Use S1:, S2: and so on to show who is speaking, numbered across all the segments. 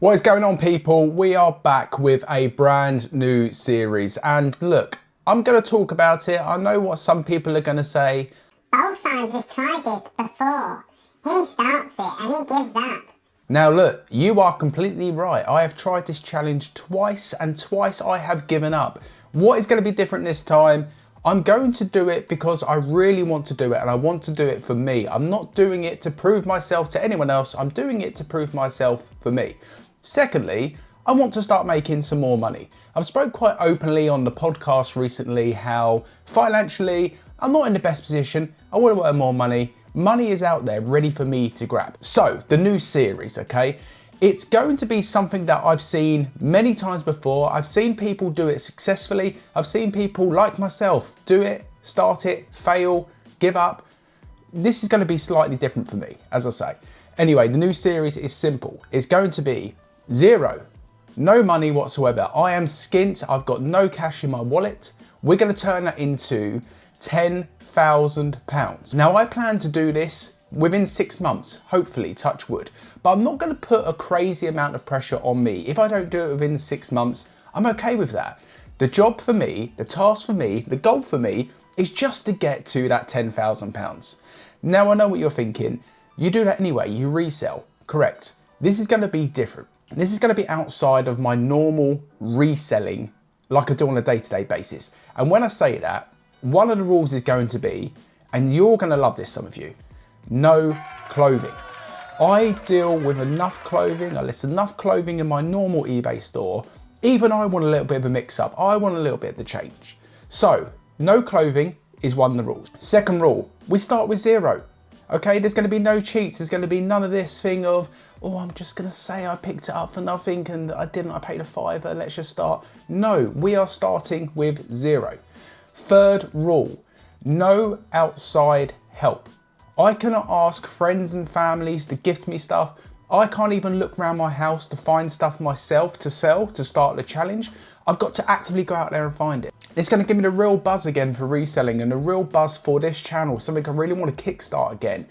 S1: What is going on, people? We are back with a brand new series, and look, I'm going to talk about it. I know what some people are going to say.
S2: Old Signs has tried this before. He starts it and he gives up.
S1: Now look, you are completely right. I have tried this challenge twice and twice I have given up. What is going to be different this time? I'm going to do it because I really want to do it, and I want to do it for me. I'm not doing it to prove myself to anyone else. I'm doing it to prove myself for me. Secondly, I want to start making some more money. I've spoke quite openly on the podcast recently how financially I'm not in the best position. I want to earn more money. Money is out there ready for me to grab. So the new series, okay? It's going to be something that I've seen many times before. I've seen people do it successfully. I've seen people like myself do it, start it, fail, give up. This is going to be slightly different for me, as I say. Anyway, the new series is simple. It's going to be zero, no money whatsoever. I am skint. I've got no cash in my wallet. We're going to turn that into £10,000. Now, I plan to do this within 6 months, hopefully, touch wood. But I'm not going to put a crazy amount of pressure on me. If I don't do it within 6 months, I'm okay with that. The job for me, the task for me, the goal for me is just to get to that £10,000. Now, I know what you're thinking. You do that anyway, you resell, correct. This is going to be different. This is going to be outside of my normal reselling like I do on a day-to-day basis. And when I say that, one of the rules is going to be, and you're going to love this, some of you, no clothing. I deal with enough clothing, I list enough clothing in my normal eBay store. Even I want a little bit of a mix-up. I want a little bit of the change. So, no clothing is one of the rules. Second rule, we start with zero. Okay, there's going to be no cheats. There's going to be none of this thing of, oh, I'm just going to say I picked it up for nothing and I didn't, I paid a £5, let's just start. No, we are starting with zero. Third rule, no outside help. I cannot ask friends and families to gift me stuff. I can't even look around my house to find stuff myself to sell, to start the challenge. I've got to actively go out there and find it. It's going to give me the real buzz again for reselling and the real buzz for this channel, something I really want to kickstart again.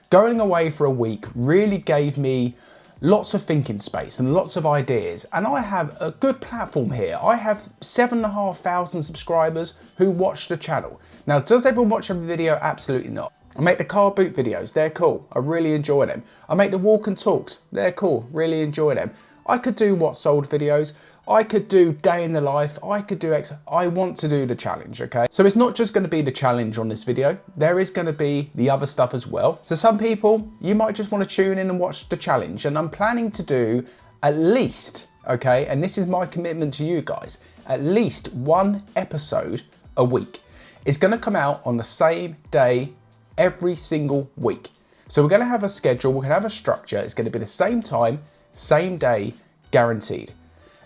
S1: Going away for a week really gave me lots of thinking space and lots of ideas, and I have a good platform here. I have 7,500 subscribers who watch the channel. Now, does everyone watch every video? Absolutely not. I make the car boot videos, they're cool, I really enjoy them. I make the walk and talks, they're cool, really enjoy them. I could do what sold videos, I could do day in the life, I could do X. I want to do the challenge, okay? So it's not just going to be the challenge on this video, there is going to be the other stuff as well. So some people, you might just want to tune in and watch the challenge, and I'm planning to do at least, okay, and this is my commitment to you guys, at least one episode a week. It's going to come out on the same day every single week. So we're going to have a schedule, we're going to have a structure, it's going to be the same time, same day, guaranteed.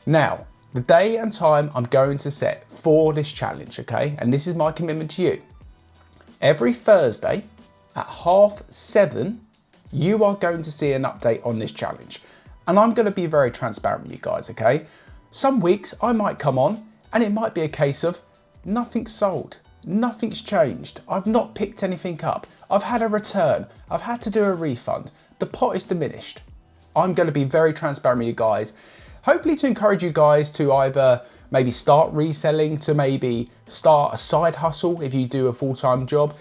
S1: Now, the day and time I'm going to set for this challenge, okay, and this is my commitment to you. Every Thursday at 7:30, you are going to see an update on this challenge. And I'm going to be very transparent with you guys, okay? Some weeks I might come on and it might be a case of nothing's sold. Nothing's changed. I've not picked anything up. I've had a return. I've had to do a refund. The pot is diminished. I'm going to be very transparent with you guys. Hopefully to encourage you guys to either maybe start reselling, to maybe start a side hustle if you do a full-time job.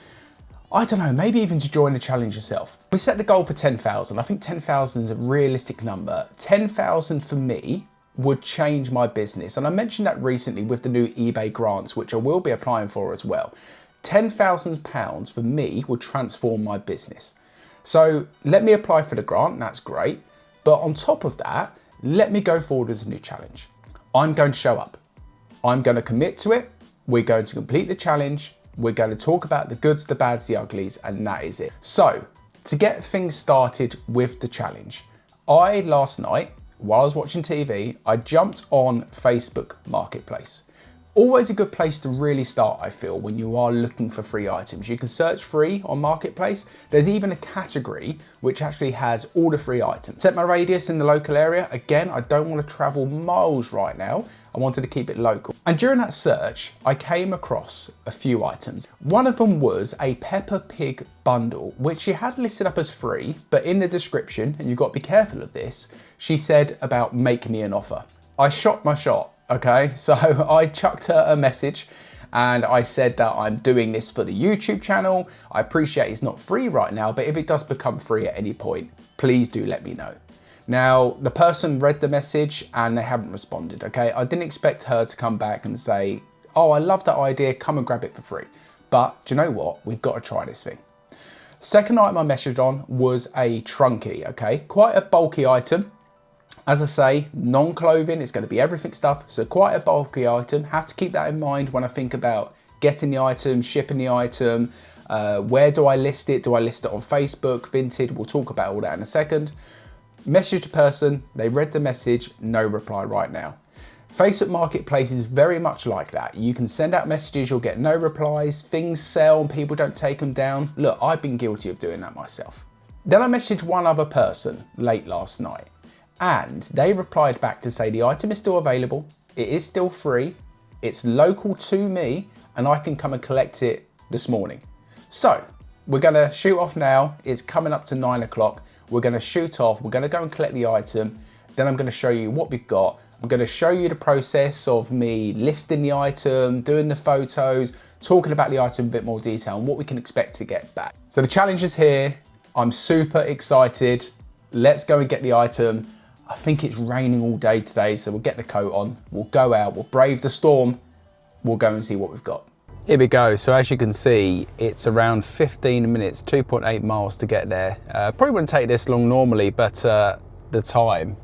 S1: I don't know, maybe even to join the challenge yourself. We set the goal for 10,000. I think 10,000 is a realistic number. 10,000 for me would change my business. And I mentioned that recently with the new eBay grants, which I will be applying for as well. £10,000 for me would transform my business. So let me apply for the grant, that's great. But on top of that, let me go forward with a new challenge. I'm going to show up. I'm going to commit to it. We're going to complete the challenge. We're going to talk about the goods, the bads, the uglies, and that is it. So to get things started with the challenge, last night, while I was watching TV, I jumped on Facebook Marketplace. Always a good place to really start, I feel, when you are looking for free items. You can search free on Marketplace. There's even a category which actually has all the free items. Set my radius in the local area. Again, I don't want to travel miles right now. I wanted to keep it local. And during that search, I came across a few items. One of them was a Peppa Pig bundle, which she had listed up as free, but in the description, and you've got to be careful of this, she said about make me an offer. I shot my shot. Okay, so I chucked her a message and I said that I'm doing this for the YouTube channel. I appreciate it's not free right now, but if it does become free at any point, please do let me know. Now, the person read the message and they haven't responded, okay? I didn't expect her to come back and say, oh, I love that idea, come and grab it for free. But do you know what? We've got to try this thing. Second item I messaged on was a trunkie, okay? Quite a bulky item. As I say, non-clothing, it's going to be everything stuff, so quite a bulky item. Have to keep that in mind when I think about getting the item, shipping the item, where do I list it? Do I list it on Facebook, Vinted? We'll talk about all that in a second. Message the person, they read the message, no reply right now. Facebook Marketplace is very much like that. You can send out messages, you'll get no replies, things sell and people don't take them down. Look, I've been guilty of doing that myself. Then I messaged one other person late last night. And they replied back to say the item is still available, it is still free, it's local to me, and I can come and collect it this morning. So we're gonna shoot off now. It's coming up to 9 o'clock. We're gonna shoot off, we're gonna go and collect the item. Then I'm gonna show you what we've got. I'm gonna show you the process of me listing the item, doing the photos, talking about the item in a bit more detail and what we can expect to get back. So the challenge is here. I'm super excited. Let's go and get the item. I think it's raining all day today, so we'll get the coat on, we'll go out, we'll brave the storm, we'll go and see what we've got. Here we go. So as you can see, it's around 15 minutes, 2.8 miles to get there. Probably wouldn't take this long normally, but the time,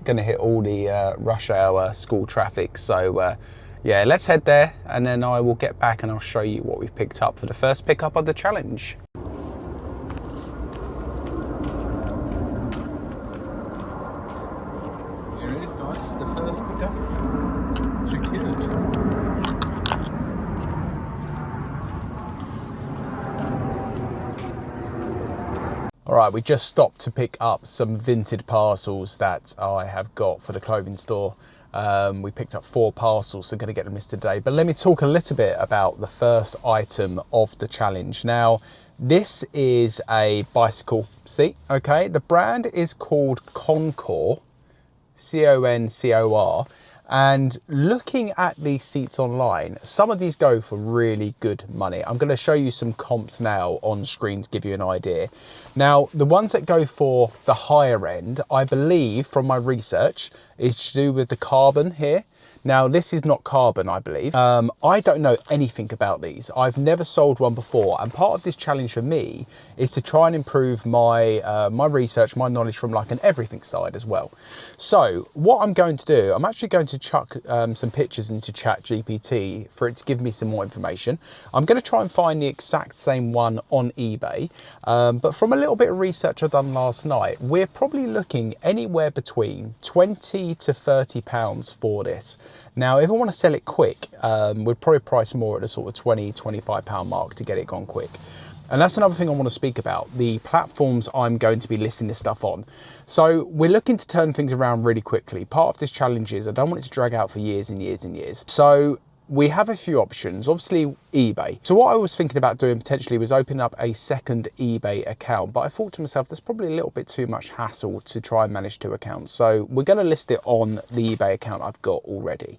S1: gonna hit all the rush hour school traffic. So yeah, let's head there and then I will get back and I'll show you what we've picked up for the first pickup of the challenge. Here it is, guys, the first pickup secured. All right, we just stopped to pick up some Vinted parcels that I have got for the clothing store. We picked up 4 parcels, so going to get them listed today. But let me talk a little bit about the first item of the challenge. Now, this is a bicycle seat, okay? The brand is called Concor, C-O-N-C-O-R. And looking at these seats online, some of these go for really good money. I'm going to show you some comps now on screen to give you an idea. Now, the ones that go for the higher end, I believe from my research, is to do with the carbon here. Now, this is not carbon, I believe. I don't know anything about these. I've never sold one before. And part of this challenge for me is to try and improve my my research, my knowledge from like an everything side as well. So what I'm going to do, I'm actually going to chuck some pictures into ChatGPT for it to give me some more information. I'm going to try and find the exact same one on eBay. But from a little bit of research I've done last night, we're probably looking anywhere between 20 to 30 pounds for this. Now, if I want to sell it quick, we'd probably price more at the sort of 20, 25 pound mark to get it gone quick. And that's another thing I want to speak about, the platforms I'm going to be listing this stuff on. So we're looking to turn things around really quickly. Part of this challenge is I don't want it to drag out for years and years and years. So we have a few options, obviously eBay. So what I was thinking about doing potentially was opening up a second eBay account, but I thought to myself, there's probably a little bit too much hassle to try and manage 2 accounts. So we're going to list it on the eBay account I've got already.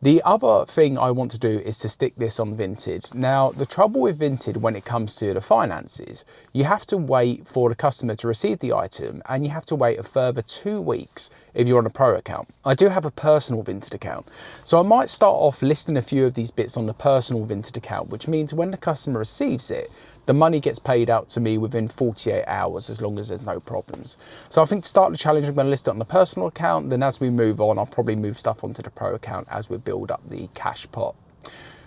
S1: The other thing I want to do is to stick this on Vinted. Now, the trouble with Vinted when it comes to the finances, you have to wait for the customer to receive the item and you have to wait a further 2 weeks if you're on a pro account. I do have a personal Vinted account, so I might start off listing a few of these bits on the personal Vinted account, which means when the customer receives it, the money gets paid out to me within 48 hours as long as there's no problems. So I think to start the challenge, I'm going to list it on the personal account. Then as we move on, I'll probably move stuff onto the pro account as we build up the cash pot.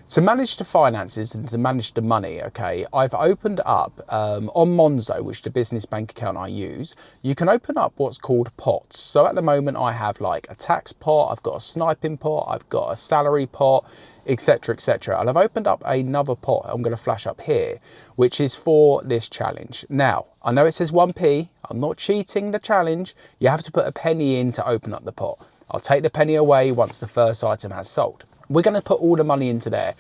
S1: To manage the finances and to manage the money, okay, I've opened up on Monzo, which is the business bank account I use, you can open up what's called pots. So at the moment I have like a tax pot, I've got a sniping pot, I've got a salary pot, etc, etc. And I've opened up another pot I'm going to flash up here, which is for this challenge. Now, I know it says 1p, I'm not cheating the challenge, you have to put a penny in to open up the pot. I'll take the penny away once the first item has sold. We're going to put all the money into there.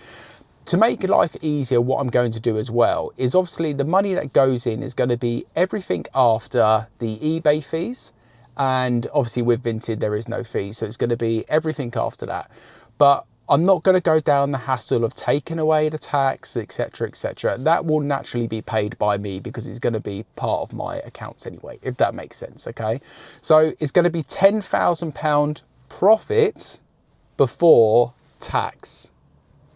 S1: To make life easier, what I'm going to do as well is obviously the money that goes in is going to be everything after the eBay fees. And obviously with Vinted, there is no fees. So it's going to be everything after that. But I'm not going to go down the hassle of taking away the tax, etc, etc. That will naturally be paid by me because it's going to be part of my accounts anyway, if that makes sense, okay? So it's going to be £10,000 profit before tax.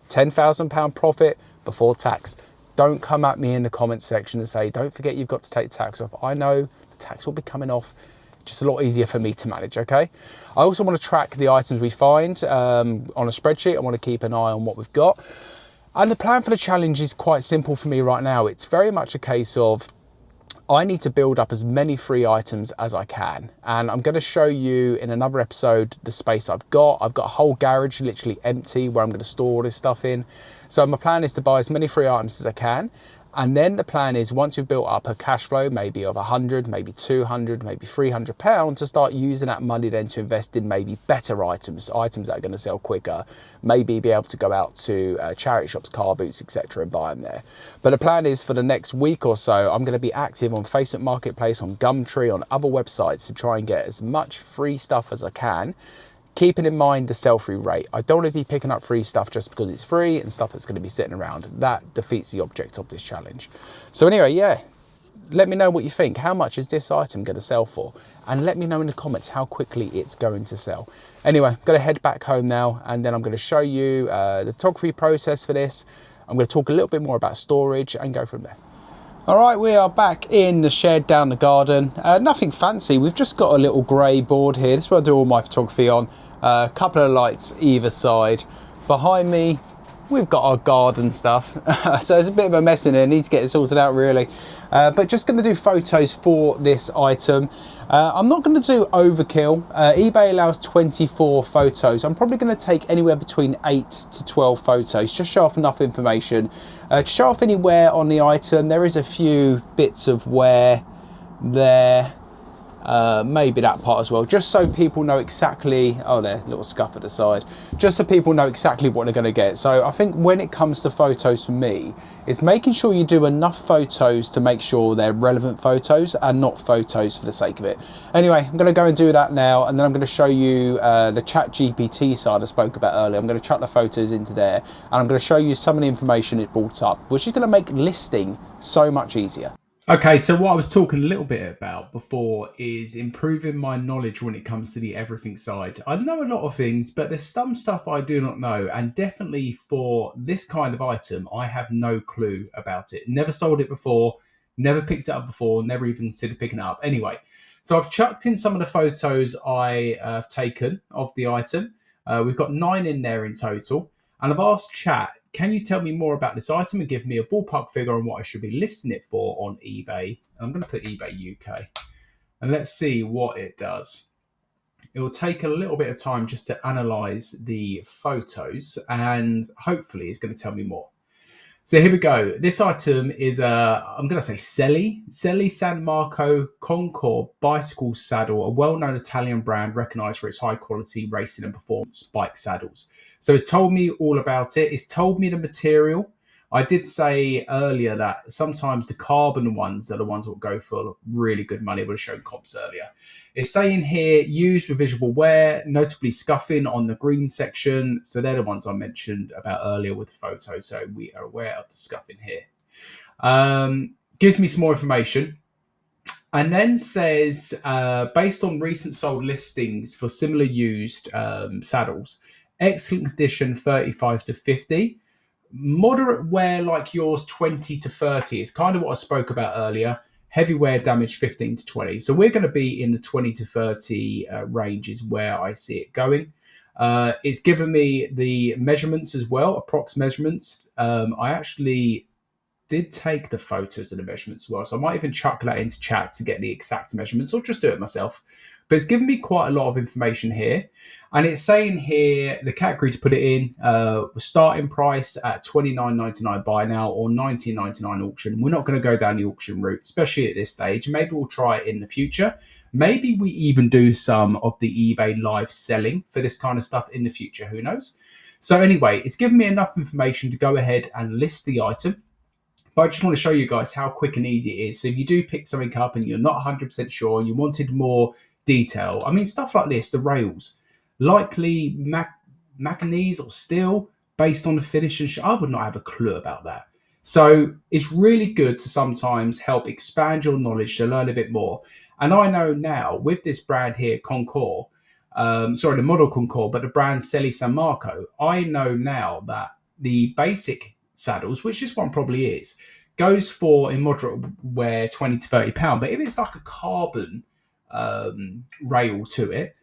S1: £10,000 profit before tax. Don't come at me in the comments section and say, don't forget you've got to take tax off. I know the tax will be coming off, just a lot easier for me to manage, okay? I also want to track the items we find on a spreadsheet. I want to keep an eye on what we've got. And the plan for the challenge is quite simple for me right now. It's very much a case of I need to build up as many free items as I can. And I'm going to show you in another episode the space I've got. I've got a whole garage literally empty where I'm going to store all this stuff in. So my plan is to buy as many free items as I can. And then the plan is once you've built up a cash flow, maybe of 100, maybe 200, maybe £300, to start using that money then to invest in maybe better items that are going to sell quicker, maybe be able to go out to charity shops, car boots, etc. and buy them there. But the plan is for the next week or so, I'm going to be active on Facebook Marketplace, on Gumtree, on other websites to try and get as much free stuff as I can, keeping in mind the sell-through rate. I don't want to be picking up free stuff just because it's free and stuff that's going to be sitting around. That defeats the object of this challenge. So anyway, yeah, let me know what you think. How much is this item going to sell for? And let me know in the comments how quickly it's going to sell. Anyway, I'm going to head back home now, and then I'm going to show you the photography process for this. I'm going to talk a little bit more about storage and go from there. All right, we are back in the shed down the garden. Nothing fancy. We've just got a little grey board here. This is where I do all my photography on. A couple of lights either side. Behind me, we've got our garden stuff. So it's a bit of a mess in here. I need to get it sorted out really. But just going to do photos for this item. I'm not going to do overkill. eBay allows 24 photos. I'm probably going to take anywhere between 8 to 12 photos. Just show off enough information. To show off any wear on the item. There is a few bits of wear there. Maybe that part as well, just so people know exactly, oh there, little scuff at the side, just so people know exactly what they're going to get. So I think when it comes to photos for me, it's making sure you do enough photos to make sure they're relevant photos and not photos for the sake of it. Anyway, I'm going to go and do that now, and then I'm going to show you the chat GPT side I spoke about earlier. I'm going to chuck the photos into there, and I'm going to show you some of the information it brought up, which is going to make listing so much easier. Okay, so what I was talking a little bit about before is improving my knowledge when it comes to the everything side. I know a lot of things, but there's some stuff I do not know. And definitely for this kind of item, I have no clue about it. Never sold it before, never picked it up before, never even considered picking it up. Anyway, so I've chucked in some of the photos I have taken of the item. We've got 9 in there in total. And I've asked chat, can you tell me more about this item and give me a ballpark figure on what I should be listing it for on eBay? I'm going to put eBay UK. And let's see what it does. It will take a little bit of time just to analyze the photos, and hopefully it's going to tell me more. So here we go. This item is I'm going to say Selly San Marco Concord bicycle saddle, a well-known Italian brand recognized for its high quality racing and performance bike saddles. So it's told me all about it. It's told me the material. I did say earlier that sometimes the carbon ones are the ones that will go for really good money. I would have shown comps earlier. It's saying here, used with visible wear, notably scuffing on the green section. So they're the ones I mentioned about earlier with the photo. So we are aware of the scuffing here. Gives me some more information. And then says, based on recent sold listings for similar used saddles, excellent condition 35 to 50. Moderate wear like yours 20 to 30 is kind of what I spoke about earlier. Heavy wear damage 15 to 20. So we're going to be in the 20 to 30 range is where I see it going. It's given me the measurements as well, approx measurements. I actually did take the photos and the measurements as well, so I might even chuck that into chat to get the exact measurements or just do it myself. But it's given me quite a lot of information here, and it's saying here the category to put it in, starting price at $29.99 buy now or $19.99 auction. We're not going to go down the auction route, especially at this stage. Maybe we'll try it in the future. Maybe we even do some of the eBay live selling for this kind of stuff in the future. Who knows? So anyway, it's given me enough information to go ahead and list the item. But I just want to show you guys how quick and easy it is. So if you do pick something up and you're not 100% sure and you wanted more detail, I mean, stuff like this, the rails, likely manganese or steel based on the finish. And I would not have a clue about that. So it's really good to sometimes help expand your knowledge to learn a bit more. And I know now with this brand here, Concord, the model Concord, but the brand Selly San Marco, I know now that the basic saddles, which this one probably is, goes for in moderate wear £20 to £30. But if it's like a carbon rail to it,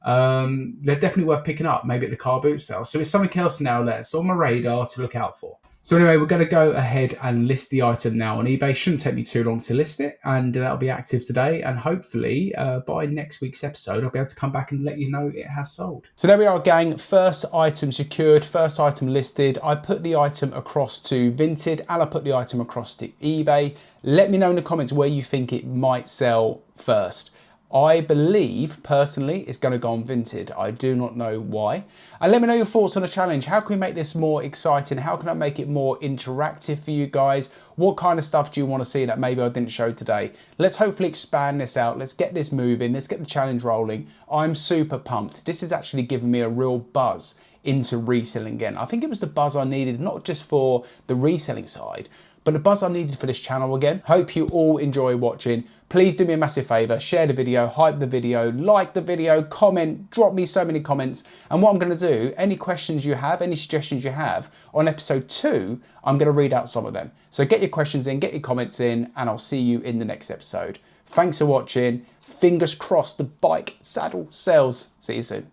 S1: they're definitely worth picking up, maybe at the car boot sale. So it's something else now that's on my radar to look out for. So anyway, we're going to go ahead and list the item now on eBay. Shouldn't take me too long to list it, and that'll be active today. And hopefully by next week's episode, I'll be able to come back and let you know it has sold. So there we are, gang. First item secured, first item listed. I put the item across to Vinted and I put the item across to eBay. Let me know in the comments where you think it might sell first. I believe, personally, it's going to go on Vinted. I do not know why. And let me know your thoughts on the challenge. How can we make this more exciting? How can I make it more interactive for you guys? What kind of stuff do you want to see that maybe I didn't show today? Let's hopefully expand this out. Let's get this moving. Let's get the challenge rolling. I'm super pumped. This has actually given me a real buzz into reselling again. I think it was the buzz I needed, not just for the reselling side, but the buzz I needed for this channel again. Hope you all enjoy watching. Please do me a massive favor, share the video, hype the video, like the video, comment, drop me so many comments. And what I'm gonna do, any questions you have, any suggestions you have, on episode 2, I'm gonna read out some of them. So get your questions in, get your comments in, and I'll see you in the next episode. Thanks for watching. Fingers crossed the bike saddle sells. See you soon.